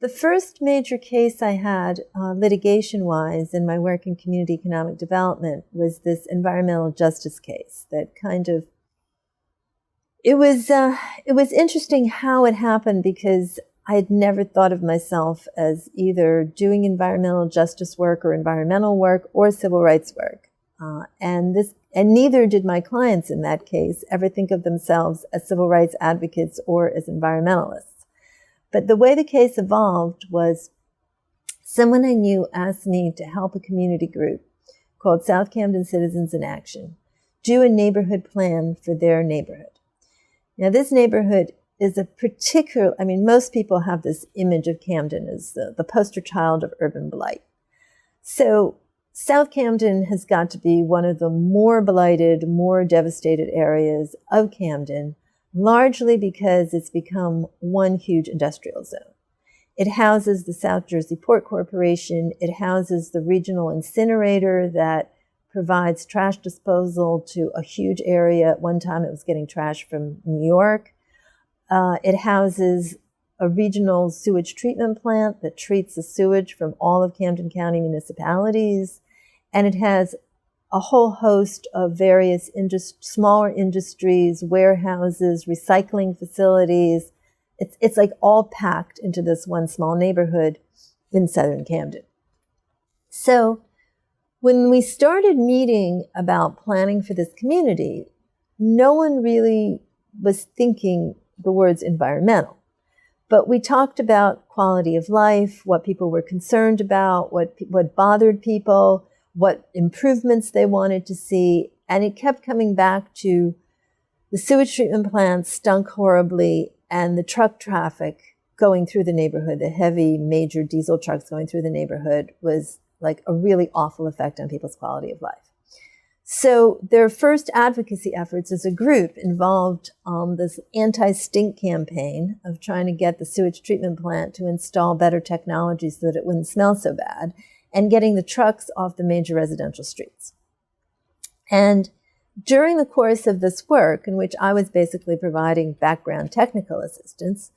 The first major case I had litigation-wise in my work in community economic development was this environmental justice case that it was interesting how it happened, because I had never thought of myself as either doing environmental justice work or environmental work or civil rights work. And neither did my clients in that case ever think of themselves as civil rights advocates or as environmentalists. But the way the case evolved was someone I knew asked me to help a community group called South Camden Citizens in Action do a neighborhood plan for their neighborhood. Now, this neighborhood is most people have this image of Camden as the poster child of urban blight. So South Camden has got to be one of the more blighted, more devastated areas of Camden, largely because it's become one huge industrial zone. It houses the South Jersey Port Corporation. It houses the regional incinerator that provides trash disposal to a huge area. At one time, it was getting trash from New York. It houses a regional sewage treatment plant that treats the sewage from all of Camden County municipalities. And it has a whole host of various smaller industries, warehouses, recycling facilities. It's like all packed into this one small neighborhood in southern Camden. So when we started meeting about planning for this community, no one really was thinking the words environmental. But we talked about quality of life, what people were concerned about, what bothered people, what improvements they wanted to see. And it kept coming back to the sewage treatment plants stunk horribly, and the truck traffic going through the neighborhood, the heavy major diesel trucks going through the neighborhood, was like a really awful effect on people's quality of life. So their first advocacy efforts as a group involved this anti-stink campaign of trying to get the sewage treatment plant to install better technology so that it wouldn't smell so bad, and getting the trucks off the major residential streets. And during the course of this work, in which I was basically providing background technical assistance,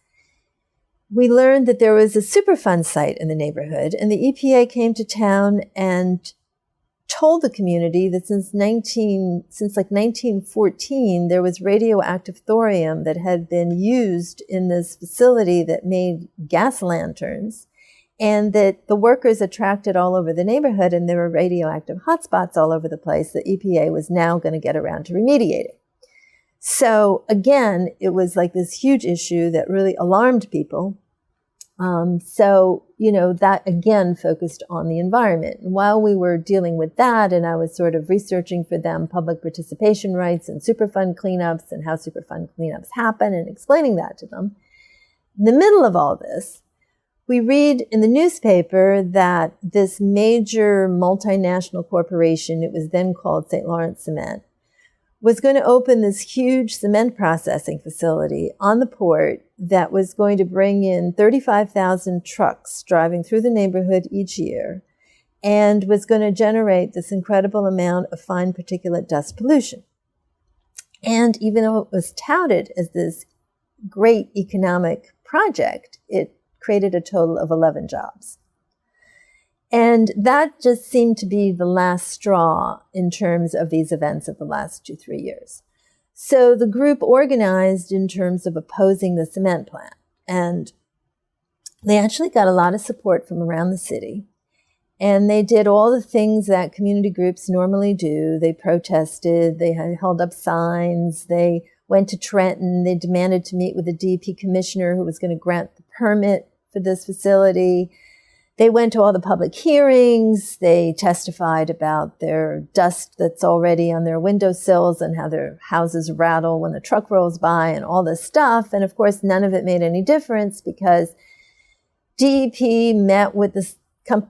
we learned that there was a Superfund site in the neighborhood, and the EPA came to town and told the community that since 1914, there was radioactive thorium that had been used in this facility that made gas lanterns, and that the workers attracted all over the neighborhood, and there were radioactive hotspots all over the place. The EPA was now going to get around to remediating. So again, it was like this huge issue that really alarmed people. That again focused on the environment. And while we were dealing with that, and I was sort of researching for them public participation rights and Superfund cleanups and how Superfund cleanups happen and explaining that to them, in the middle of all this, we read in the newspaper that this major multinational corporation, it was then called St. Lawrence Cement, was going to open this huge cement processing facility on the port that was going to bring in 35,000 trucks driving through the neighborhood each year, and was going to generate this incredible amount of fine particulate dust pollution. And even though it was touted as this great economic project, it created a total of 11 jobs. And that just seemed to be the last straw in terms of these events of the last 2-3 years. So the group organized in terms of opposing the cement plant. And they actually got a lot of support from around the city. And they did all the things that community groups normally do. They protested, they held up signs, they went to Trenton, they demanded to meet with the DEP commissioner who was going to grant the permit for this facility. They went to all the public hearings. They testified about their dust that's already on their windowsills and how their houses rattle when the truck rolls by and all this stuff. And of course, none of it made any difference because DEP met with the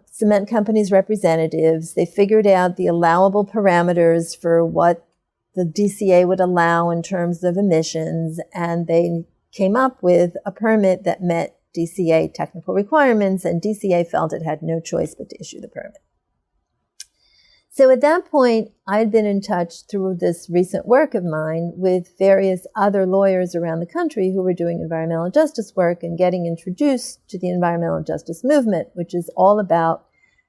cement company's representatives. They figured out the allowable parameters for what the DCA would allow in terms of emissions, and they came up with a permit that met DCA technical requirements, and DCA felt it had no choice but to issue the permit. So at that point, I'd been in touch through this recent work of mine with various other lawyers around the country who were doing environmental justice work and getting introduced to the environmental justice movement, which is all about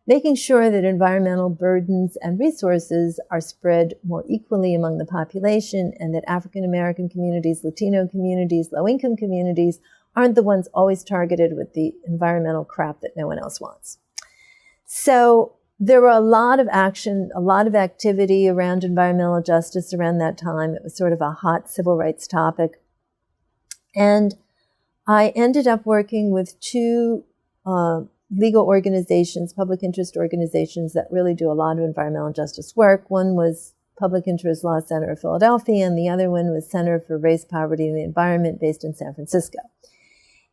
making sure that environmental burdens and resources are spread more equally among the population, and that African American communities, Latino communities, low-income communities aren't the ones always targeted with the environmental crap that no one else wants. So there were a lot of action, a lot of activity around environmental justice around that time. It was sort of a hot civil rights topic. And I ended up working with two legal organizations, public interest organizations that really do a lot of environmental justice work. One was Public Interest Law Center of Philadelphia, and the other one was Center for Race, Poverty, and the Environment based in San Francisco.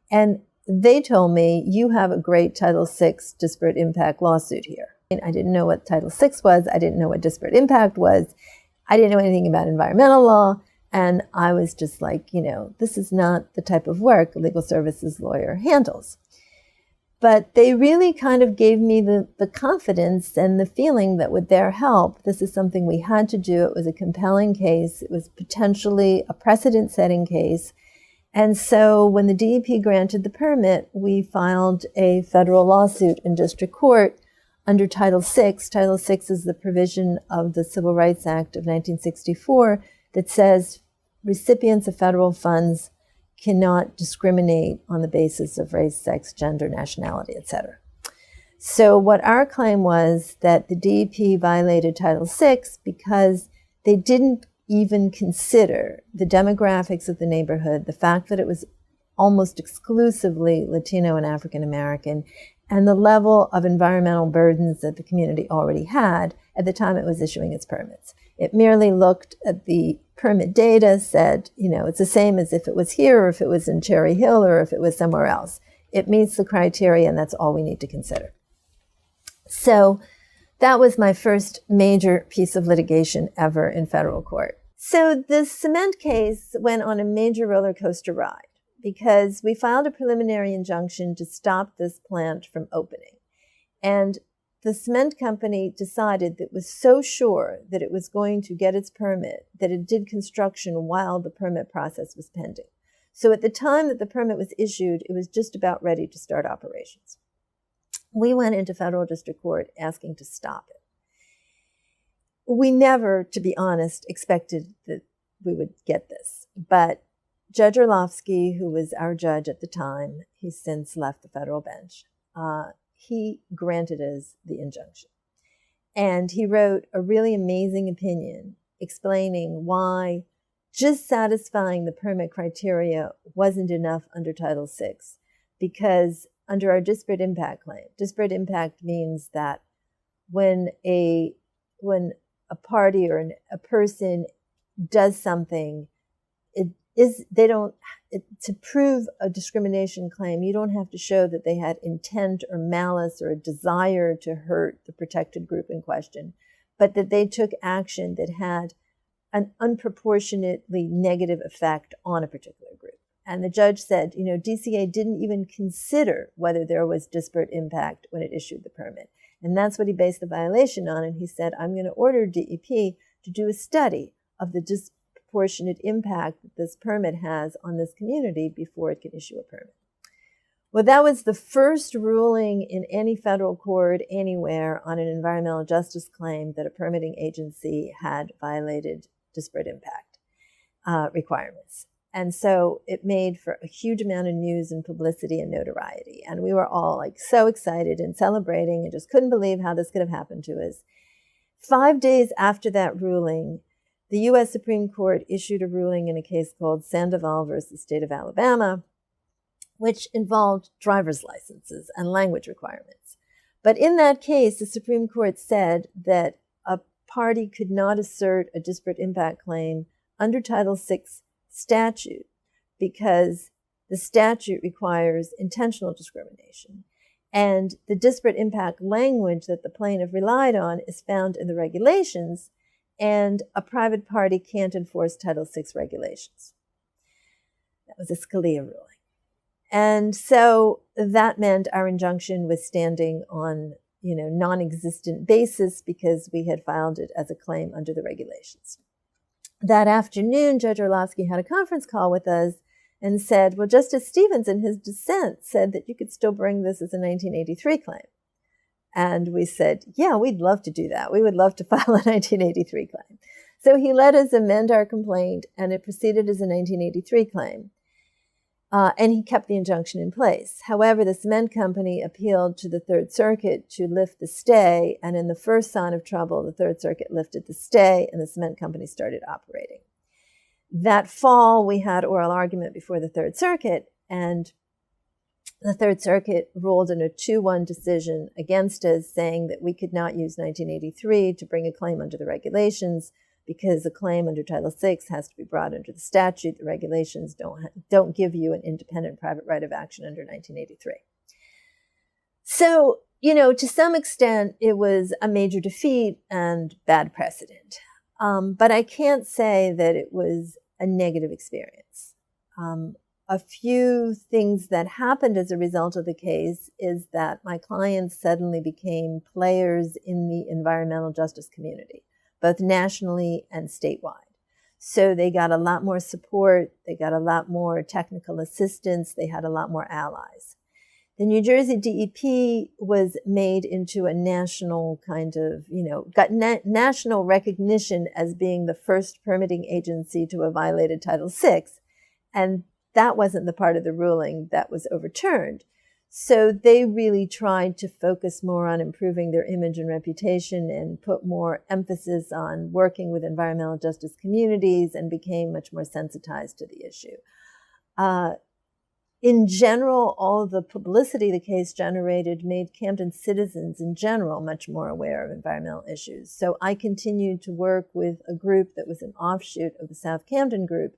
And they told me, you have a great Title VI disparate impact lawsuit here. And I didn't know what Title VI was. I didn't know what disparate impact was. I didn't know anything about environmental law. And I was just like, this is not the type of work a legal services lawyer handles. But they really kind of gave me the confidence and the feeling that with their help, this is something we had to do. It was a compelling case. It was potentially a precedent-setting case. And so when the DEP granted the permit, we filed a federal lawsuit in district court under Title VI. Title VI is the provision of the Civil Rights Act of 1964 that says recipients of federal funds cannot discriminate on the basis of race, sex, gender, nationality, etc. So what our claim was that the DEP violated Title VI because they didn't even consider the demographics of the neighborhood, the fact that it was almost exclusively Latino and African American, and the level of environmental burdens that the community already had at the time it was issuing its permits. It merely looked at the permit data, said, it's the same as if it was here or if it was in Cherry Hill or if it was somewhere else. It meets the criteria, and that's all we need to consider. So that was my first major piece of litigation ever in federal court. So the cement case went on a major roller coaster ride because we filed a preliminary injunction to stop this plant from opening. And the cement company decided that it was so sure that it was going to get its permit that it did construction while the permit process was pending. So at the time that the permit was issued, it was just about ready to start operations. We went into federal district court asking to stop it. We never, to be honest, expected that we would get this. But Judge Orlovsky, who was our judge at the time, he's since left the federal bench, he granted us the injunction. And he wrote a really amazing opinion explaining why just satisfying the permit criteria wasn't enough under Title VI, because under our disparate impact claim, disparate impact means that when a party or a person does something, to prove a discrimination claim, you don't have to show that they had intent or malice or a desire to hurt the protected group in question, but that they took action that had an unproportionately negative effect on a particular group. And the judge said, DCA didn't even consider whether there was disparate impact when it issued the permit. And that's what he based the violation on. And he said, I'm going to order DEP to do a study of the disproportionate impact that this permit has on this community before it can issue a permit. Well, that was the first ruling in any federal court anywhere on an environmental justice claim that a permitting agency had violated disparate impact requirements. And so it made for a huge amount of news and publicity and notoriety. And we were all so excited and celebrating and just couldn't believe how this could have happened to us. 5 days after that ruling, the U.S. Supreme Court issued a ruling in a case called Sandoval versus State of Alabama, which involved driver's licenses and language requirements. But in that case, the Supreme Court said that a party could not assert a disparate impact claim under Title VI statute because the statute requires intentional discrimination. And the disparate impact language that the plaintiff relied on is found in the regulations, and a private party can't enforce Title VI regulations. That was a Scalia ruling. And so that meant our injunction was standing on non-existent basis because we had filed it as a claim under the regulations. That afternoon, Judge Orlovsky had a conference call with us and said, well, Justice Stevens in his dissent said that you could still bring this as a 1983 claim. And we said, yeah, we'd love to do that. We would love to file a 1983 claim. So he let us amend our complaint, and it proceeded as a 1983 claim. And he kept the injunction in place. However, the cement company appealed to the Third Circuit to lift the stay, and in the first sign of trouble, the Third Circuit lifted the stay, and the cement company started operating. That fall, we had oral argument before the Third Circuit, and the Third Circuit ruled in a 2-1 decision against us, saying that we could not use 1983 to bring a claim under the regulations because a claim under Title VI has to be brought under the statute. The regulations don't give you an independent private right of action under 1983. So, to some extent, it was a major defeat and bad precedent. But I can't say that it was a negative experience. A few things that happened as a result of the case is that my clients suddenly became players in the environmental justice community, both nationally and statewide. So they got a lot more support, they got a lot more technical assistance, they had a lot more allies. The New Jersey DEP was made into a national kind of, got national recognition as being the first permitting agency to have violated Title VI. And that wasn't the part of the ruling that was overturned. So they really tried to focus more on improving their image and reputation and put more emphasis on working with environmental justice communities and became much more sensitized to the issue. In general, all of the publicity the case generated made Camden citizens in general much more aware of environmental issues. So I continued to work with a group that was an offshoot of the South Camden group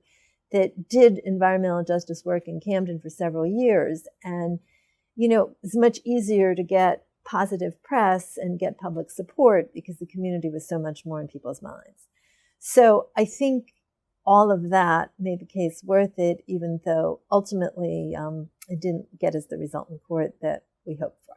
that did environmental justice work in Camden for several years. And, it's much easier to get positive press and get public support because the community was so much more in people's minds. So I think all of that made the case worth it, even though ultimately it didn't get us the result in court that we hoped for.